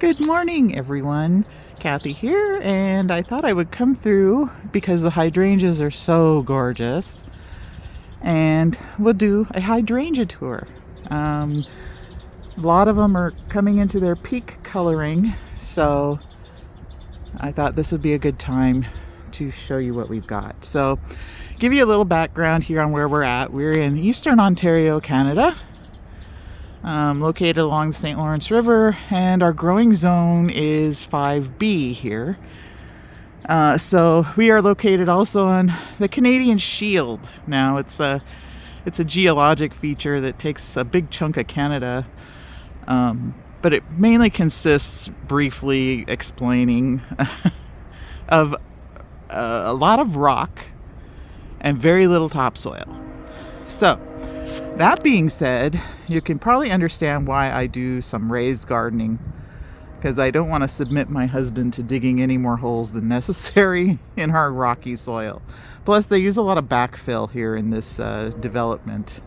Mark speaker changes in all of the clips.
Speaker 1: Good morning, everyone. Kathy here, and I thought I would come through because the hydrangeas are so gorgeous, and we'll do a hydrangea tour. A lot of them are coming into their peak coloring, so I thought this would be a good time to show you what we've got. So, give you a little background here on where we're at. We're in Eastern Ontario, Canada. Located along the St. Lawrence River, and our growing zone is 5B here. So we are located also on the Canadian Shield. Now it's a geologic feature that takes a big chunk of Canada, but it mainly consists, briefly explaining, of a lot of rock and very little topsoil. So that being said, you can probably understand why I do some raised gardening, because I don't want to submit my husband to digging any more holes than necessary in our rocky soil. Plus, they use a lot of backfill here in this development.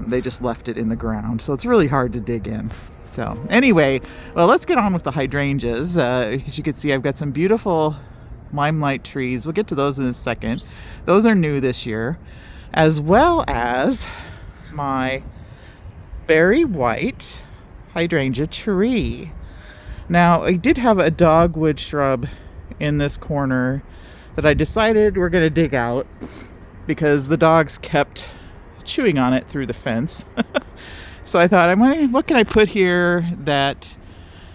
Speaker 1: They just left it in the ground, so it's really hard to dig in. So anyway, well, let's get on with the hydrangeas. As you can see, I've got some beautiful limelight trees. We'll get to those in a second. Those are new this year, as well as my berry white hydrangea tree. Now, I did have a dogwood shrub in this corner that I decided we're going to dig out because the dogs kept chewing on it through the fence. So I thought, what can I put here that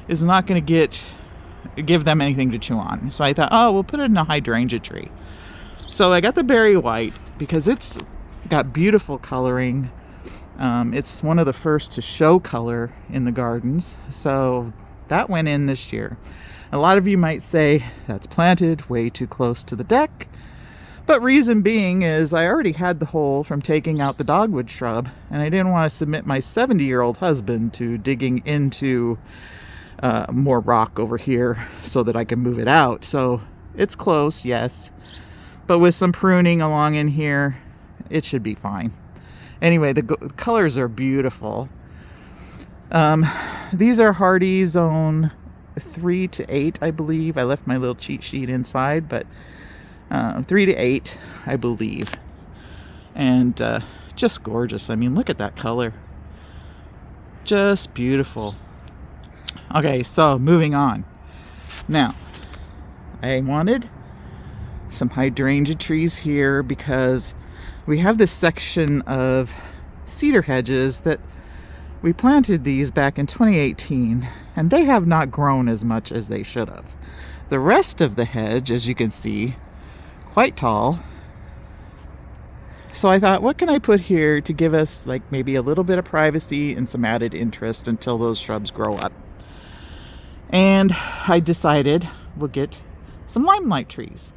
Speaker 1: is not going to give them anything to chew on? So I thought, oh, we'll put it in a hydrangea tree. So I got the berry white because it's got beautiful coloring. It's one of the first to show color in the gardens, so that went in this year. A lot of you might say that's planted way too close to the deck, but reason being is I already had the hole from taking out the dogwood shrub, and I didn't want to submit my 70-year-old husband to digging into more rock over here so that I can move it out. So it's close, yes, but with some pruning along in here, it should be fine. Anyway, the colors are beautiful. These are Hardy zone 3 to 8, I believe. I left my little cheat sheet inside, but 3 to 8, I believe. And just gorgeous. I mean, look at that color. Just beautiful. Okay, so moving on. Now, I wanted some hydrangea trees here because we have this section of cedar hedges that we planted these back in 2018, and they have not grown as much as they should have. The rest of the hedge, as you can see, quite tall. So I thought, what can I put here to give us like maybe a little bit of privacy and some added interest until those shrubs grow up? And I decided we'll get some limelight trees.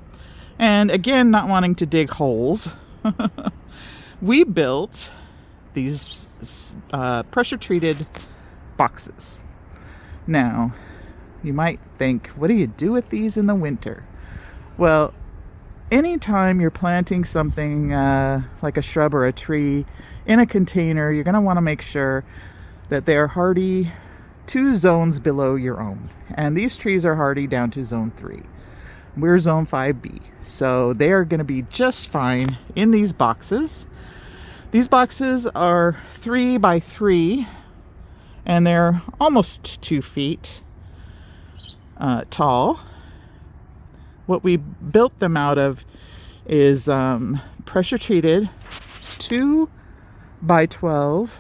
Speaker 1: And again, not wanting to dig holes, we built these pressure treated boxes. Now, you might think, what do you do with these in the winter? Well, anytime you're planting something like a shrub or a tree in a container, you're going to want to make sure that they are hardy 2 zones below your own. And these trees are hardy down to zone 3. We're zone 5B. So they are going to be just fine in these boxes. These boxes are 3 by 3, and they're almost 2 feet tall. What we built them out of is pressure treated 2 by 12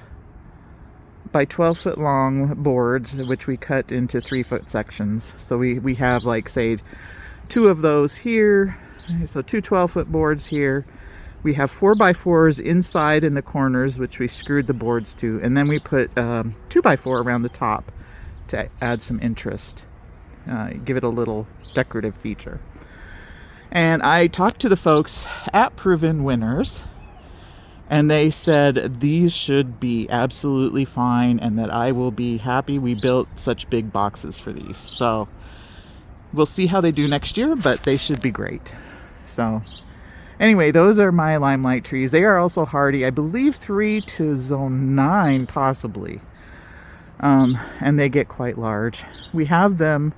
Speaker 1: by 12-foot long boards, which we cut into 3-foot sections. So we have, like, say, 2 of those here. So 2 12-foot boards here. We have 4x4s inside in the corners, which we screwed the boards to, and then we put 2x4 around the top to add some interest, give it a little decorative feature. And I talked to the folks at Proven Winners, and they said these should be absolutely fine and that I will be happy we built such big boxes for these. So we'll see how they do next year, but they should be great. So anyway, those are my limelight trees. They are also hardy, I believe 3 to zone 9 possibly. and they get quite large. We have them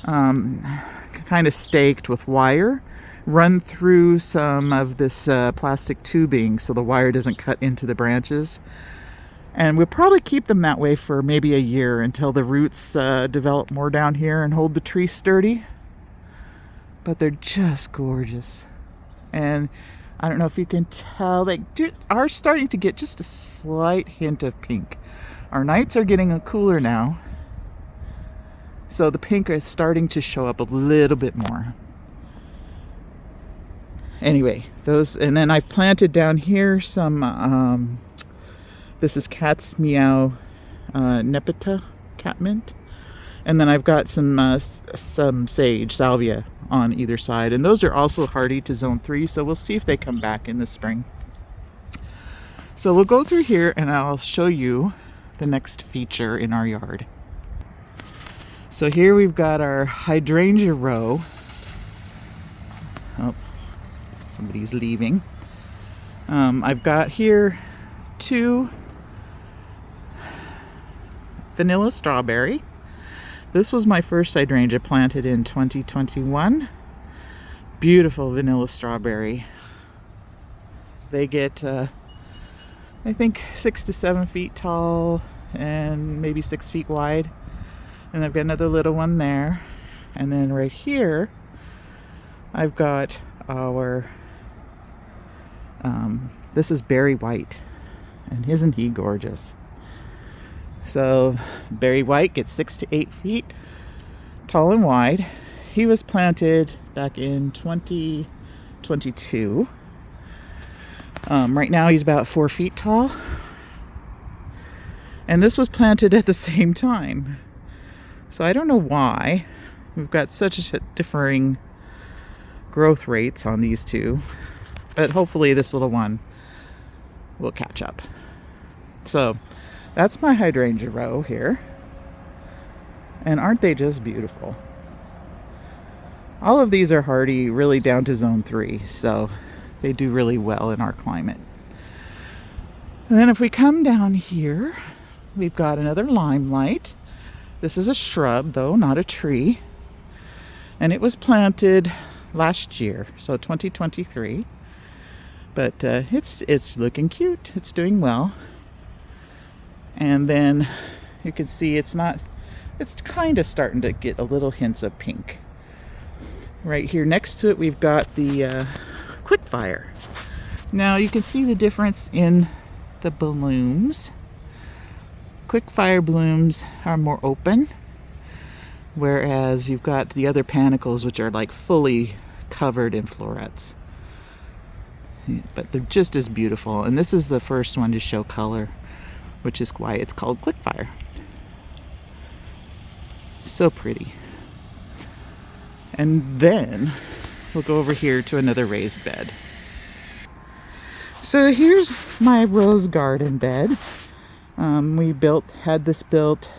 Speaker 1: kind of staked with wire, run through some of this plastic tubing so the wire doesn't cut into the branches. And we'll probably keep them that way for maybe a year until the roots develop more down here and hold the tree sturdy. But they're just gorgeous. And I don't know if you can tell, they are starting to get just a slight hint of pink. Our nights are getting cooler now, so the pink is starting to show up a little bit more. Anyway, those, and then I've planted down here some, this is Cat's Meow Nepeta, catmint. And then I've got some sage, salvia on either side. And those are also hardy to zone 3, so we'll see if they come back in the spring. So we'll go through here and I'll show you the next feature in our yard. So here we've got our Hydrangea Row. Oh, somebody's leaving. I've got here 2 vanilla strawberry. This was my first hydrangea planted in 2021. Beautiful vanilla strawberry. They get, I think, 6 to 7 feet tall and maybe 6 feet wide. And I've got another little one there. And then right here, I've got our, this is Berry White. And isn't he gorgeous? So Berry White gets 6 to 8 feet tall and wide. He was planted back in 2022. Right now he's about 4 feet tall. And this was planted at the same time. So I don't know why. We've got such differing growth rates on these two. But hopefully this little one will catch up. So that's my Hydrangea Row here. And aren't they just beautiful? All of these are hardy, really down to zone 3, so they do really well in our climate. And then if we come down here, we've got another Limelight. This is a shrub though, not a tree. And it was planted last year, so 2023. But it's looking cute, it's doing well. And then you can see it's kind of starting to get a little hints of pink. Right here next to it, we've got the Quickfire. Now you can see the difference in the blooms. Quickfire blooms are more open, whereas you've got the other panicles, which are like fully covered in florets. But they're just as beautiful. And this is the first one to show color, which is why it's called Quickfire. So pretty. And then we'll go over here to another raised bed. So here's my rose garden bed. We had this built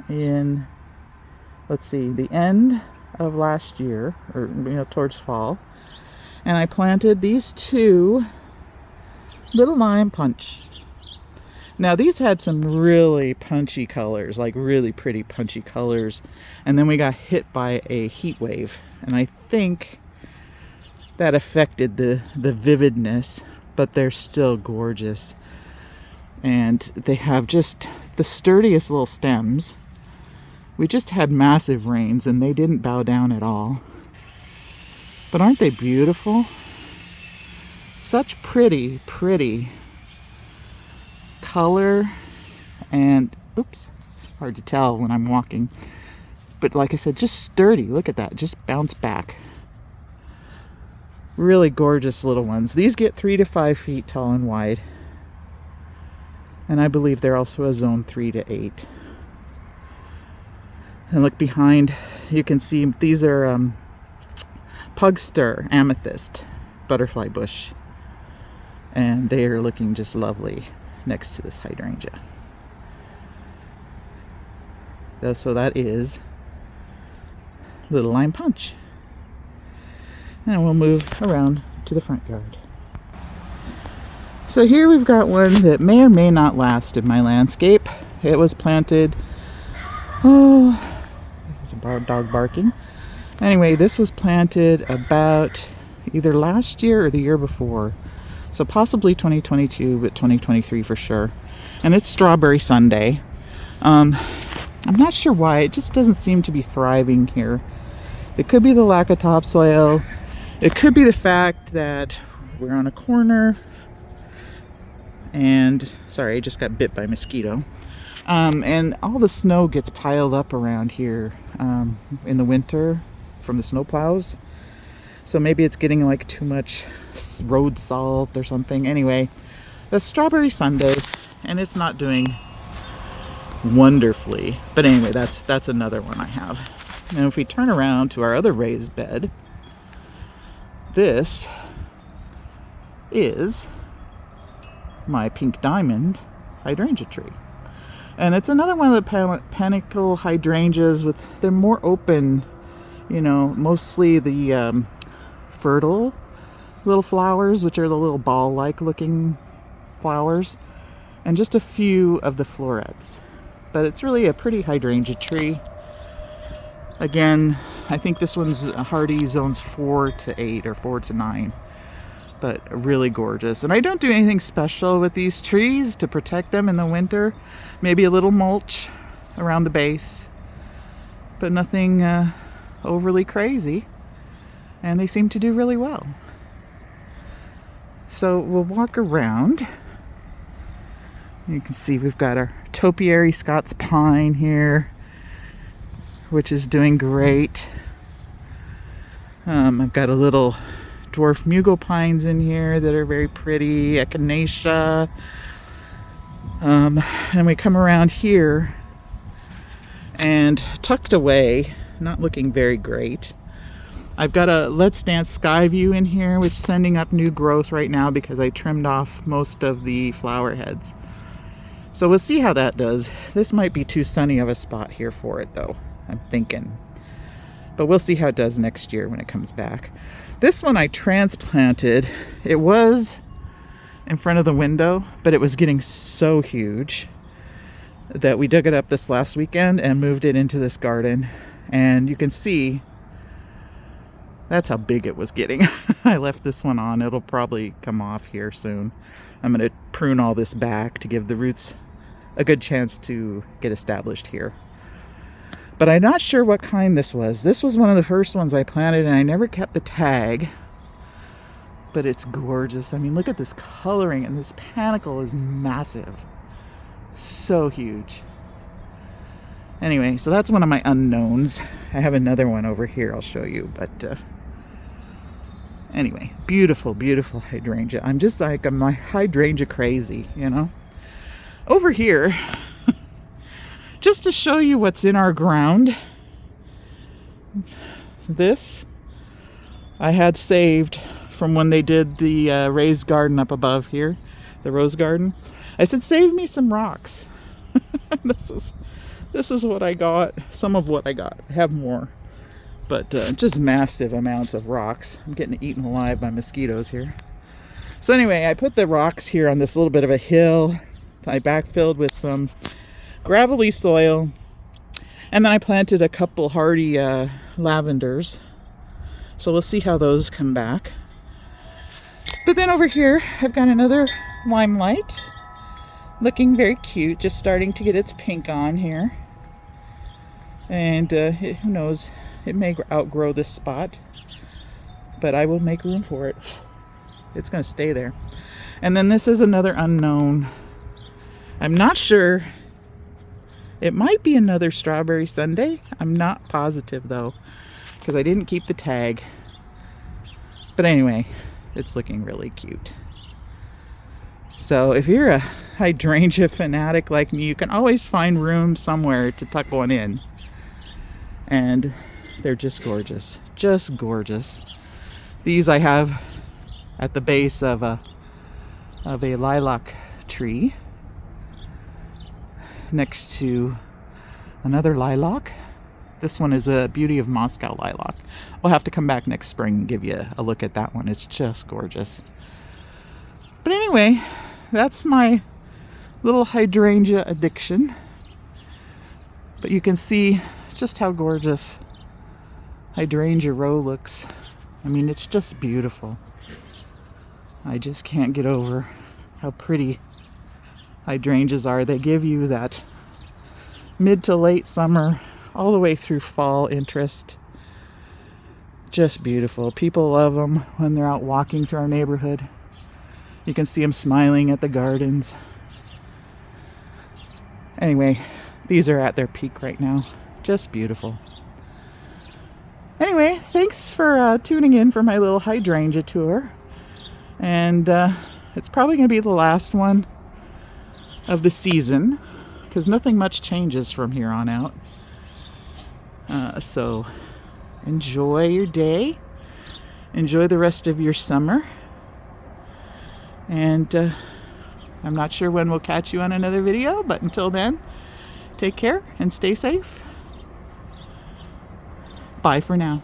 Speaker 1: in, let's see, the end of last year, or towards fall. And I planted these 2 little lime punch. Now these had some really punchy colors, like really pretty punchy colors. And then we got hit by a heat wave. And I think that affected the vividness, but they're still gorgeous. And they have just the sturdiest little stems. We just had massive rains and they didn't bow down at all. But aren't they beautiful? Such pretty, pretty color, and oops, hard to tell when I'm walking. But like I said, just sturdy. Look at that, just bounce back. Really gorgeous little ones. These get 3 to 5 feet tall and wide. And I believe they're also a zone 3 to 8. And look behind, you can see these are Pugster Amethyst butterfly bush. And they are looking just lovely next to this hydrangea. So that is Little Lime Punch. And we'll move around to the front yard. So here we've got one that may or may not last in my landscape. It was planted, oh, there's a dog barking. Anyway, this was planted about either last year or the year before. So possibly 2022, but 2023 for sure. And it's Strawberry Sundae. I'm not sure why, it just doesn't seem to be thriving here. It could be the lack of topsoil. It could be the fact that we're on a corner. And, sorry, I just got bit by a mosquito. And all the snow gets piled up around here in the winter from the snow plows. So maybe it's getting like too much road salt or something. Anyway, the Strawberry Sundae, and it's not doing wonderfully. But anyway, that's another one I have. And if we turn around to our other raised bed, this is my pink diamond hydrangea tree. And it's another one of the panicle hydrangeas they're more open, you know, mostly the fertile little flowers, which are the little ball-like looking flowers, and just a few of the florets. But it's really a pretty hydrangea tree. Again, I think this one's hardy zones 4 to 8 or 4 to 9, but really gorgeous. And I don't do anything special with these trees to protect them in the winter. Maybe a little mulch around the base, but nothing overly crazy. And they seem to do really well. So we'll walk around. You can see we've got our topiary Scots pine here, which is doing great. I've got a little dwarf mugo pines in here that are very pretty, echinacea. And we come around here, and tucked away, not looking very great, I've got a Let's Dance Sky View in here, which is sending up new growth right now because I trimmed off most of the flower heads. So we'll see how that does. This might be too sunny of a spot here for it though, I'm thinking. But we'll see how it does next year when it comes back. This one I transplanted. It was in front of the window, but it was getting so huge that we dug it up this last weekend and moved it into this garden. And you can see that's how big it was getting. I left this one on. It'll probably come off here soon. I'm going to prune all this back to give the roots a good chance to get established here. But I'm not sure what kind this was. This was one of the first ones I planted, and I never kept the tag. But it's gorgeous. I mean, look at this coloring, and this panicle is massive. So huge. Anyway, so that's one of my unknowns. I have another one over here I'll show you, but anyway, beautiful, beautiful hydrangea. I'm just like, I'm like hydrangea crazy, you know? Over here, just to show you what's in our ground, this I had saved from when they did the raised garden up above here, the rose garden. I said, save me some rocks. This is what I got, some of what I got. I have more, but just massive amounts of rocks. I'm getting eaten alive by mosquitoes here. So anyway, I put the rocks here on this little bit of a hill. I backfilled with some gravelly soil, and then I planted a couple hardy lavenders. So we'll see how those come back. But then over here, I've got another Limelight, looking very cute, just starting to get its pink on here. And who knows, it may outgrow this spot, but I will make room for it. It's going to stay there. And then this is another unknown. I'm not sure. It might be another Strawberry Sundae. I'm not positive though, because I didn't keep the tag. But anyway, it's looking really cute. So if you're a hydrangea fanatic like me, you can always find room somewhere to tuck one in. And they're just gorgeous. Just gorgeous. These I have at the base of a lilac tree next to another lilac. This one is a Beauty of Moscow lilac. We'll have to come back next spring and give you a look at that one. It's just gorgeous. But anyway, that's my little hydrangea addiction. But you can see just how gorgeous Hydrangea Row looks. I mean, it's just beautiful. I just can't get over how pretty hydrangeas are. They give you that mid to late summer all the way through fall interest. Just beautiful. People love them when they're out walking through our neighborhood. You can see them smiling at the gardens. Anyway, these are at their peak right now. Just beautiful. Anyway, thanks for tuning in for my little hydrangea tour. And it's probably going to be the last one of the season, because nothing much changes from here on out. So enjoy your day. Enjoy the rest of your summer. And I'm not sure when we'll catch you on another video, but until then, take care and stay safe. Bye for now.